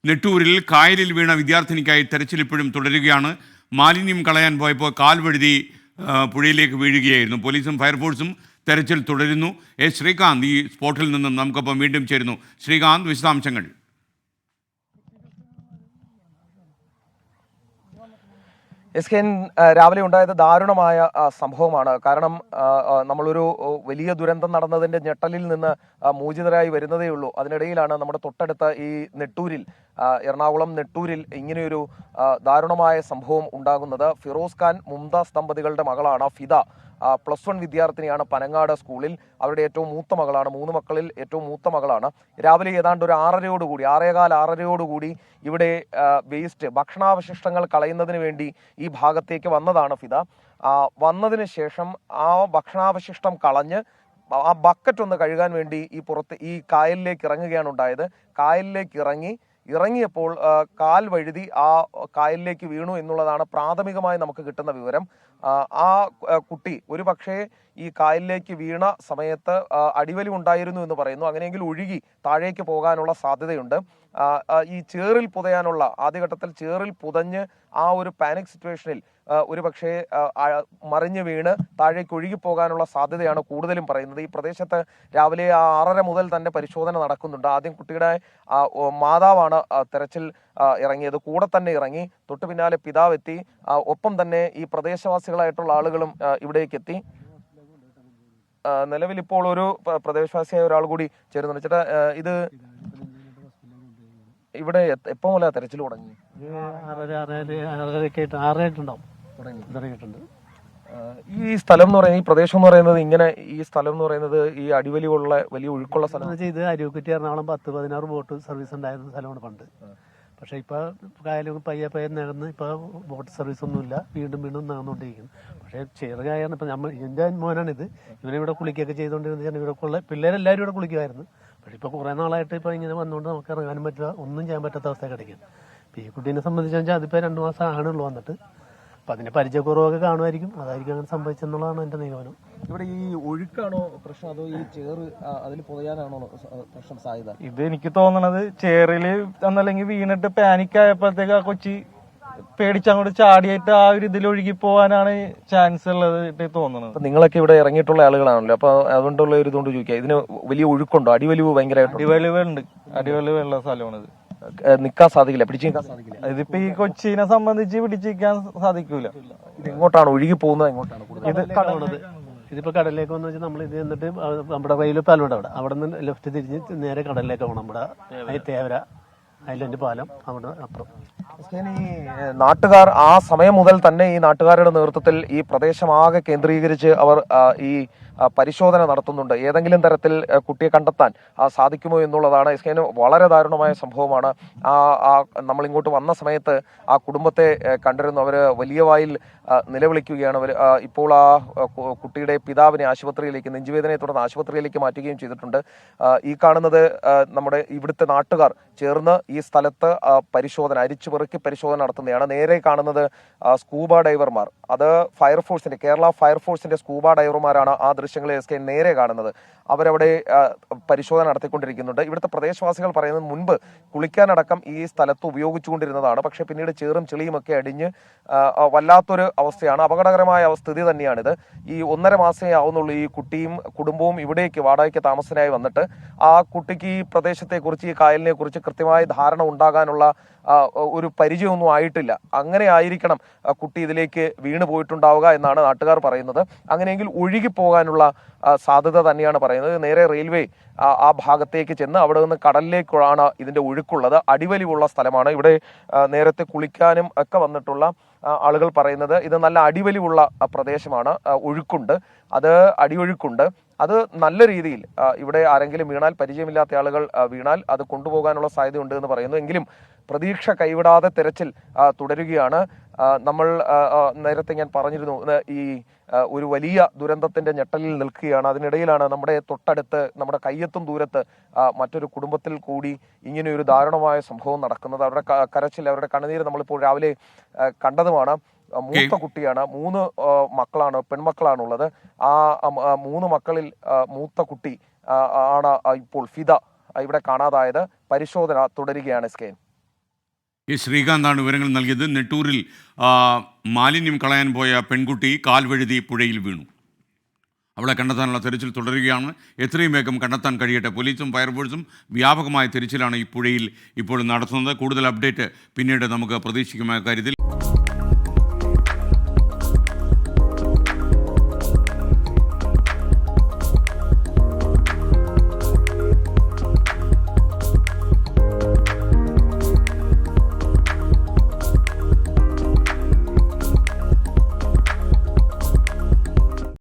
നെട്ടൂരിൽ കായലിൽ വീണ വിദ്യാർത്ഥിനിക്കായി തെരച്ചിൽ ഇപ്പോഴും തുടരുകയാണ്. മാലിന്യം കളയാൻ പോയപ്പോൾ കാൽ വഴുതി പുഴയിലേക്ക് വീഴുകയായിരുന്നു. പോലീസും ഫയർഫോഴ്സും തെരച്ചിൽ തുടരുന്നു. ശ്രീകാന്ത് ഈ സ്പോട്ടിൽ നിന്നും നമുക്കൊപ്പം വീണ്ടും ചേരുന്നു. ശ്രീകാന്ത്, വിശദാംശങ്ങൾ. രാവിലെ ഉണ്ടായത് ദാരുണമായ സംഭവമാണ്. കാരണം നമ്മളൊരു വലിയ ദുരന്തം നടന്നതിന്റെ ഞെട്ടലിൽ നിന്ന് മോചിതരായി വരുന്നതേ ഉള്ളൂ. അതിനിടയിലാണ് നമ്മുടെ തൊട്ടടുത്ത ഈ നെട്ടൂരിൽ, എറണാകുളം നെട്ടൂരിൽ ഇങ്ങനെയൊരു ദാരുണമായ സംഭവം ഉണ്ടാകുന്നത്. ഫിറോസ് ഖാൻ മുംതാസ് ദമ്പതികളുടെ മകളാണ് ഫിദ. +1 വിദ്യാർത്ഥിനിയാണ് പനങ്ങാട് സ്കൂളിൽ. അവരുടെ ഏറ്റവും മൂത്ത മകളാണ്. 3 മക്കളിൽ ഏറ്റവും മൂത്ത മകളാണ്. രാവിലെ ഏതാണ്ട് ഒരു 6:15 ഇവിടെ വേസ്റ്റ് ഭക്ഷണാവശിഷ്ടങ്ങൾ കളയുന്നതിന് വേണ്ടി ഈ ഭാഗത്തേക്ക് വന്നതാണ് ഫിദ. വന്നതിന് ശേഷം ആ ഭക്ഷണാവശിഷ്ടം കളഞ്ഞ് ആ ബക്കറ്റ് ഒന്ന് കഴുകാൻ വേണ്ടി ഈ കായലിലേക്ക് ഇറങ്ങുകയാണ് ഉണ്ടായത്. കായലിലേക്ക് ഇറങ്ങിയപ്പോൾ കാൽ വഴുതി ആ കായലിലേക്ക് വീണു എന്നുള്ളതാണ് പ്രാഥമികമായി നമുക്ക് കിട്ടുന്ന വിവരം. ആ കുട്ടി ഒരു പക്ഷേ ഈ കായലിലേക്ക് വീണ സമയത്ത് അടിവലി ഉണ്ടായിരുന്നു എന്ന് പറയുന്നു. അങ്ങനെയെങ്കിൽ ഒഴുകി താഴേക്ക് പോകാനുള്ള സാധ്യതയുണ്ട്. ഈ ചേറിൽ പുതയാനുള്ള ആദ്യഘട്ടത്തിൽ ചേറിൽ പുതഞ്ഞ് ആ ഒരു പാനിക് സിറ്റുവേഷനിൽ ഒരു പക്ഷേ മറിഞ്ഞു വീണ് താഴേക്ക് ഒഴുകിപ്പോകാനുള്ള സാധ്യതയാണ് കൂടുതലും പറയുന്നത്. ഈ പ്രദേശത്ത് രാവിലെ 6:30 മുതൽ തന്നെ പരിശോധന നടക്കുന്നുണ്ട്. ആദ്യം കുട്ടിയുടെ മാതാവാണ് തെരച്ചിൽ ഇറങ്ങിയത്. കൂടെ തന്നെ ഇറങ്ങി. തൊട്ടു പിന്നാലെ പിതാവ് എത്തി. ഒപ്പം തന്നെ ഈ പ്രദേശവാസികളായിട്ടുള്ള ആളുകളും ഇവിടേക്ക് എത്തി. നിലവിൽ ഇപ്പോൾ ഒരു പ്രദേശവാസിയായ ഒരാൾ കൂടി ചേരുന്നുണ്ട്. ചേട്ടാ, ഇത് ഇവിടെ എപ്പോ മുതലാ തെരച്ചിൽ തുടങ്ങി? 6:30 ഈ സ്ഥലം എന്ന് പറയുന്നത്, ഈ പ്രദേശം എന്ന് പറയുന്നത്, ഈ സ്ഥലം എന്ന് പറയുന്നത് ഈ അടിവലിയുള്ള വലിയ ഒഴുക്കുള്ള സ്ഥലം. ഇത് അരുക്കുറ്റി എറണാകുളം 10-16 ബോട്ട് സർവീസ് ഉണ്ടായിരുന്ന സ്ഥലമാണ് പണ്ട്. പക്ഷെ ഇപ്പൊ കായലും പയ്യെ നികന്ന് ഇപ്പൊ ബോട്ട് സർവീസ് ഒന്നുമില്ല. വീണ്ടും നികന്നുകൊണ്ടിരിക്കുന്നു. പക്ഷെ ചെറുകായാണ് ഇപ്പൊ എന്റെ മോനാണിത്. ഇവനിവിടെ കുളിക്കുകയൊക്കെ ചെയ്തുകൊണ്ടിരുന്ന ഇവിടെ പിള്ളേരെല്ലാവരും ഇവിടെ കുളിക്കുമായിരുന്നു. പക്ഷെ ഇപ്പൊ കുറെ നാളായിട്ട് ഇപ്പൊ ഇങ്ങനെ വന്നുകൊണ്ട് നമുക്ക് ഇറങ്ങാനും പറ്റില്ല, ഒന്നും ചെയ്യാൻ പറ്റാത്ത അവസ്ഥ കിടക്കും. ഇപ്പൊ ഈ കുട്ടീനെ സംബന്ധിച്ച് വെച്ചാൽ അതിപ്പോ 2 മാസം ആണുള്ളൂ വന്നിട്ട്. അപ്പൊ അതിന്റെ പരിചയക്കുറവൊക്കെ കാണുമായിരിക്കും. അതായിരിക്കും അങ്ങനെ സംഭവിച്ചെന്നുള്ളതാണ് എന്റെ നിഗമനം. ഇവിടെ ഈ ഒഴുക്കാണോ പ്രശ്നം, അതോ ഈ ചേറ് അതിൽ പുതയാനാണോ പ്രശ്നം സാധ്യത? ഇത് എനിക്ക് തോന്നണത് ചേറില് എന്നല്ലെങ്കിൽ വീണിട്ട് പാനിക് ആയപ്പോഴത്തേക്ക് ആ കൊച്ചി പേടിച്ചങ്ങോട്ട് ചാടിയിട്ട് ആ ഒരു ഇതിൽ ഒഴുകി പോകാനാണ് ചാൻസ് ഉള്ളത് തോന്നുന്നത്. നിങ്ങളൊക്കെ ഇവിടെ ഇറങ്ങിയിട്ടുള്ള ആളുകളാണല്ലോ, അപ്പൊ അതുകൊണ്ടുള്ള ഒരു ഇതുകൊണ്ട് ചോദിക്കുക, ഇതിന് വലിയ ഒഴുക്കുണ്ടോ? അടിവലിവ് ഭയങ്കരമായിട്ട്? അടിവലിവുള്ള സ്ഥലമാണിത്. നിക്കാൻ സാധിക്കില്ല, പിടിച്ചു നിൽക്കാൻ സാധിക്കില്ല. ഇതിപ്പോ ഈ കൊച്ചിനെ സംബന്ധിച്ച് പിടിച്ചിരിക്കാൻ സാധിക്കൂല. ഇത് എങ്ങോട്ടാണ് ഒഴുകി പോകുന്നത്? എങ്ങോട്ടാണ് ഇതിപ്പോ കടലിലേക്ക് വന്നു വെച്ചാൽ നമ്മൾ ഇത് എന്നിട്ട് നമ്മുടെ റെയിൽവേ പാലമുണ്ട് അവിടെ നിന്ന് ലെഫ്റ്റ് തിരിഞ്ഞ് നേരെ കടലിലേക്ക് പോകണം. നമ്മുടെ തേവര ഐലൻഡ് പാലം അവിടെ അപ്പുറം. ഈ നാട്ടുകാർ ആ സമയം മുതൽ തന്നെ ഈ നാട്ടുകാരുടെ നേതൃത്വത്തിൽ ഈ പ്രദേശമാകെ കേന്ദ്രീകരിച്ച് അവർ ഈ പരിശോധന നടത്തുന്നുണ്ട്. ഏതെങ്കിലും തരത്തിൽ കുട്ടിയെ കണ്ടെത്താൻ സാധിക്കുമോ എന്നുള്ളതാണ്. വളരെ ദാരുണമായ സംഭവമാണ്. നമ്മൾ ഇങ്ങോട്ട് വന്ന സമയത്ത് ആ കുടുംബത്തെ കണ്ടിരുന്നു. അവർ വലിയ വായിൽ നിലവിളിക്കുകയാണ്. അവർ ഇപ്പോൾ ആ കുട്ടിയുടെ പിതാവിനെ ആശുപത്രിയിലേക്ക്, നെഞ്ചുവേദനയെ തുടർന്ന് ആശുപത്രിയിലേക്ക് മാറ്റുകയും ചെയ്തിട്ടുണ്ട്. ഈ കാണുന്നത് നമ്മുടെ ഇവിടുത്തെ നാട്ടുകാർ ചേർന്ന് ഈ സ്ഥലത്ത് പരിശോധന, അരിച്ചുപെറുക്കി പരിശോധന നടത്തുന്നതാണ്. നേരെ കാണുന്നത് സ്കൂബ ഡൈവർമാർ, അത് ഫയർഫോഴ്സിന്റെ, കേരള ഫയർഫോഴ്സിന്റെ സ്കൂബ ഡൈവർമാരാണ് ആ ദൃശ്യങ്ങളിൽ നേരെ കാണുന്നത്. അവരവിടെ പരിശോധന നടത്തിക്കൊണ്ടിരിക്കുന്നുണ്ട്. ഇവിടുത്തെ പ്രദേശവാസികൾ പറയുന്നത് മുൻപ് കുളിക്കാനടക്കം ഈ സ്ഥലത്ത് ഉപയോഗിച്ചുകൊണ്ടിരുന്നതാണ്. പക്ഷെ പിന്നീട് ചേറും ചെളിയും ഒക്കെ അടിഞ്ഞ് വല്ലാത്തൊരു അവസ്ഥയാണ്. അപകടകരമായ സ്ഥിതി തന്നെയാണിത്. ഈ 1.5 മാസമേ ആവുന്നുള്ളൂ ഈ കുട്ടിയും കുടുംബവും ഇവിടേക്ക് വാടകയ്ക്ക് താമസത്തിനായി വന്നിട്ട്. ആ കുട്ടിക്ക് ഈ പ്രദേശത്തെക്കുറിച്ച്, ഈ കായലിനെ കുറിച്ച് കൃത്യമായ ധാരണ ഉണ്ടാകാനുള്ള ഒരു പരിചയമൊന്നും ആയിട്ടില്ല. അങ്ങനെ ആയിരിക്കണം കുട്ടി ഇതിലേക്ക് വീണ് പോയിട്ടുണ്ടാവുക എന്നാണ് നാട്ടുകാർ പറയുന്നത്. അങ്ങനെയെങ്കിൽ ഒഴുകിപ്പോകാനുള്ള സാധ്യത തന്നെയാണ് പറയുന്നത്. നേരെ റെയിൽവേ ആ ഭാഗത്തേക്ക് ചെന്ന് അവിടെ നിന്ന് കടലിലേക്കാണ് ഇതിന്റെ ഒഴുക്കുള്ളത്. അടിവലിവുള്ള സ്ഥലമാണ്. ഇവിടെ നേരത്തെ കുളിക്കാനും ഒക്കെ വന്നിട്ടുള്ള ആളുകൾ പറയുന്നത് ഇത് നല്ല അടിവലിവുള്ള പ്രദേശമാണ്. ഒഴുക്കുണ്ട്, അത് അടിയൊഴുക്കുണ്ട്. അത് നല്ല രീതിയിൽ ഇവിടെ ആരെങ്കിലും വീണാൽ, പരിചയമില്ലാത്ത ആളുകൾ വീണാൽ അത് കൊണ്ടുപോകാനുള്ള സാധ്യതയുണ്ട് എന്ന് പറയുന്നു. എങ്കിലും പ്രതീക്ഷ കൈവിടാതെ തെരച്ചിൽ തുടരുകയാണ്. നമ്മൾ നേരത്തെ ഞാൻ പറഞ്ഞിരുന്നു, ഈ ഒരു വലിയ ദുരന്തത്തിന്റെ ഞെട്ടലിൽ നിൽക്കുകയാണ്. അതിനിടയിലാണ് നമ്മുടെ തൊട്ടടുത്ത്, നമ്മുടെ കയ്യെത്തും ദൂരത്ത് മറ്റൊരു കുടുംബത്തിൽ കൂടി ഇങ്ങനെയൊരു ദാരുണമായ സംഭവം നടക്കുന്നത്. അവരുടെ കരച്ചിൽ, അവരുടെ കണ്ണുനീര് നമ്മളിപ്പോൾ രാവിലെ കണ്ടതുമാണ്. മൂത്ത കുട്ടിയാണ്. 3 മക്കളാണ്, പെൺമക്കളാണുള്ളത്. ആ 3 മക്കളിൽ മൂത്ത കുട്ടി ആണ് ഇപ്പോൾ ഫിദ ഇവിടെ കാണാതായത്. പരിശോധന തുടരുകയാണ്. ഈ ശ്രീകാന്താണ് വിവരങ്ങൾ നൽകിയത്. നെട്ടൂരിൽ മാലിന്യം കളയാൻ പോയ പെൺകുട്ടി കാൽ വഴുതി പുഴയിൽ വീണു. അവളെ കണ്ടെത്താനുള്ള തെരച്ചിൽ തുടരുകയാണ്. എത്രയും വേഗം കണ്ടെത്താൻ കഴിയട്ടെ. പോലീസും ഫയർഫോഴ്സും വ്യാപകമായ തെരച്ചിലാണ് ഈ പുഴയിൽ ഇപ്പോൾ നടത്തുന്നത്. കൂടുതൽ അപ്ഡേറ്റ് പിന്നീട് നമുക്ക് പ്രതീക്ഷിക്കുന്ന കാര്യത്തിൽ